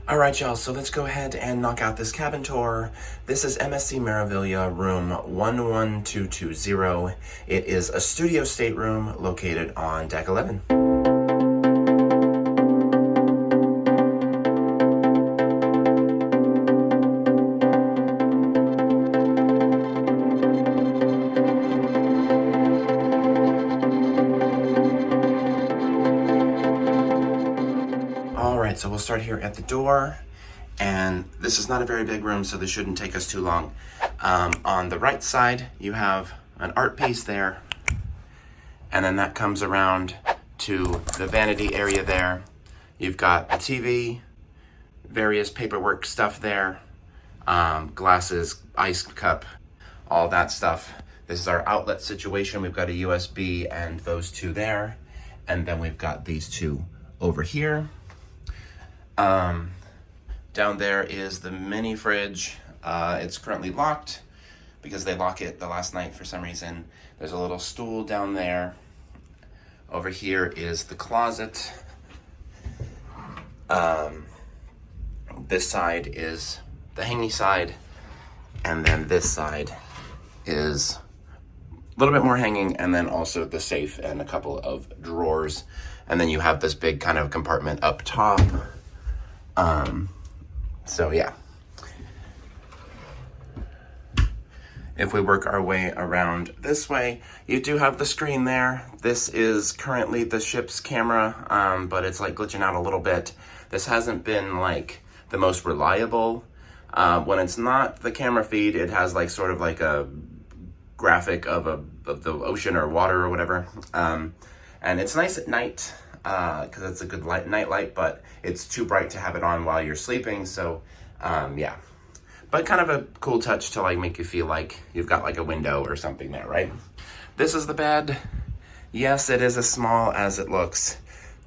All right, y'all, so let's go ahead and knock out this cabin tour. This is MSC Meraviglia, room 11220. It is a studio stateroom located on deck 11. So we'll start here at the door, and this is not a very big room, so this shouldn't take us too long. On the right side, you have an art piece there, and then that comes around to the vanity area there. You've got a TV, various paperwork stuff there, glasses, ice cup, all that stuff. This is our outlet situation. We've got a USB and those two there, and then we've got these two over here. Down there is the mini fridge. It's currently locked because they lock it the last night for some reason. There's a little stool down there. Over here is the closet. This side is the hangy side, and then this side is a little bit more hanging, and then also the safe and a couple of drawers. And then you have this big kind of compartment up top. So yeah, if we work our way around this way, you do have the screen there. This is currently the ship's camera, but it's like glitching out a little bit. This hasn't been like the most reliable. When it's not the camera feed, it has like sort of like a graphic of the ocean or water or whatever. And it's nice at night, because it's a good night light, but it's too bright to have it on while you're sleeping. So yeah, but kind of a cool touch to like make you feel like you've got like a window or something there, right? This is the bed. Yes, it is as small as it looks.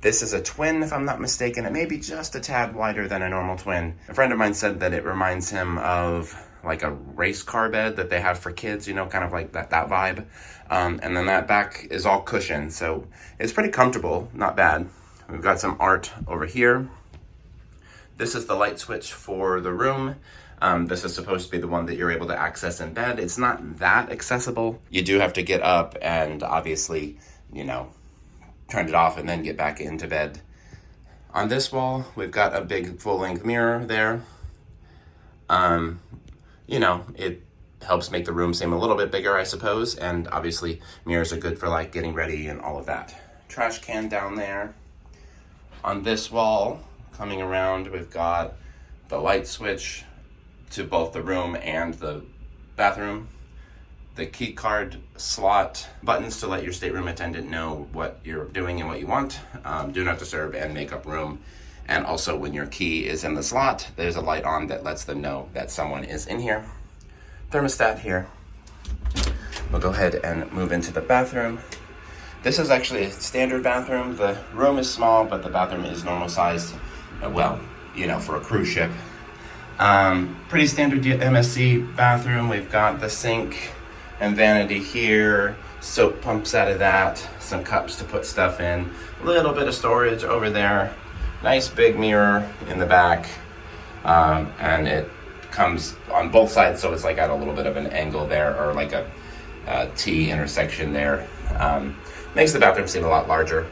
This is a twin, if I'm not mistaken. It may be just a tad wider than a normal twin. A friend of mine said that it reminds him of like a race car bed that they have for kids, you know, kind of like that vibe. And then that back is all cushioned, so it's pretty comfortable, not bad. We've got some art over here. This is the light switch for the room. This is supposed to be the one that you're able to access in bed. It's not that accessible. You do have to get up and obviously, you know, turn it off and then get back into bed. On this wall, we've got a big full-length mirror there. You know, it helps make the room seem a little bit bigger, I suppose, and obviously mirrors are good for like getting ready and all of that. Trash can down there. On this wall, coming around, we've got the light switch to both the room and the bathroom, the key card slot, buttons to let your stateroom attendant know what you're doing and what you want, do not disturb and make up room. And also when your key is in the slot, there's a light on that lets them know that someone is in here. Thermostat here. We'll go ahead and move into the bathroom. This is actually a standard bathroom. The room is small, but the bathroom is normal sized. Well, you know, for a cruise ship. Pretty standard MSC bathroom. We've got the sink and vanity here. Soap pumps out of that. Some cups to put stuff in. A little bit of storage over there. Nice big mirror in the back, and it comes on both sides, so it's like at a little bit of an angle there, or like a T intersection there. Makes the bathroom seem a lot larger.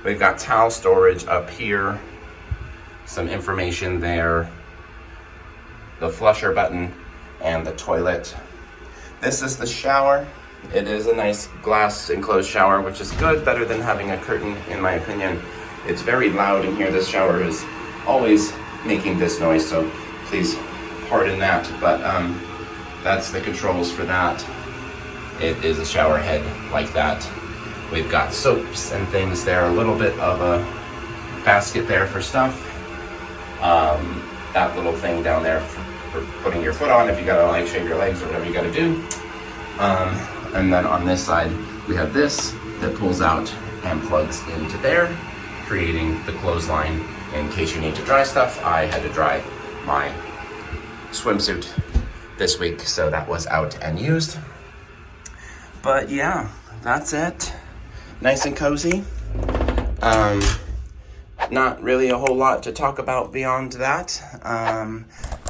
We've got towel storage up here, some information there, the flusher button, and the toilet. This is the shower. It is a nice glass enclosed shower, which is good, better than having a curtain, in my opinion. It's very loud in here. This shower is always making this noise, so please pardon that. But that's the controls for that. It is a shower head like that. We've got soaps and things there, a little bit of a basket there for stuff. That little thing down there for putting your foot on if you gotta like shave your legs or whatever you gotta do. And then on this side, we have this that pulls out and plugs into there, creating the clothesline in case you need to dry stuff. I had to dry my swimsuit this week, so that was out and used. But yeah, that's it. Nice and cozy. Not really a whole lot to talk about beyond that.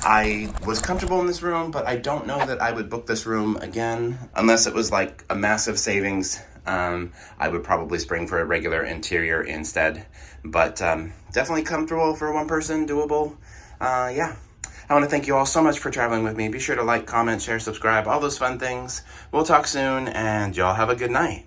I was comfortable in this room, but I don't know that I would book this room again unless it was like a massive savings. I would probably spring for a regular interior instead, but definitely comfortable for one person, doable. Yeah. I want to thank you all so much for traveling with me. Be sure to like, comment, share, subscribe, all those fun things. We'll talk soon, and y'all have a good night.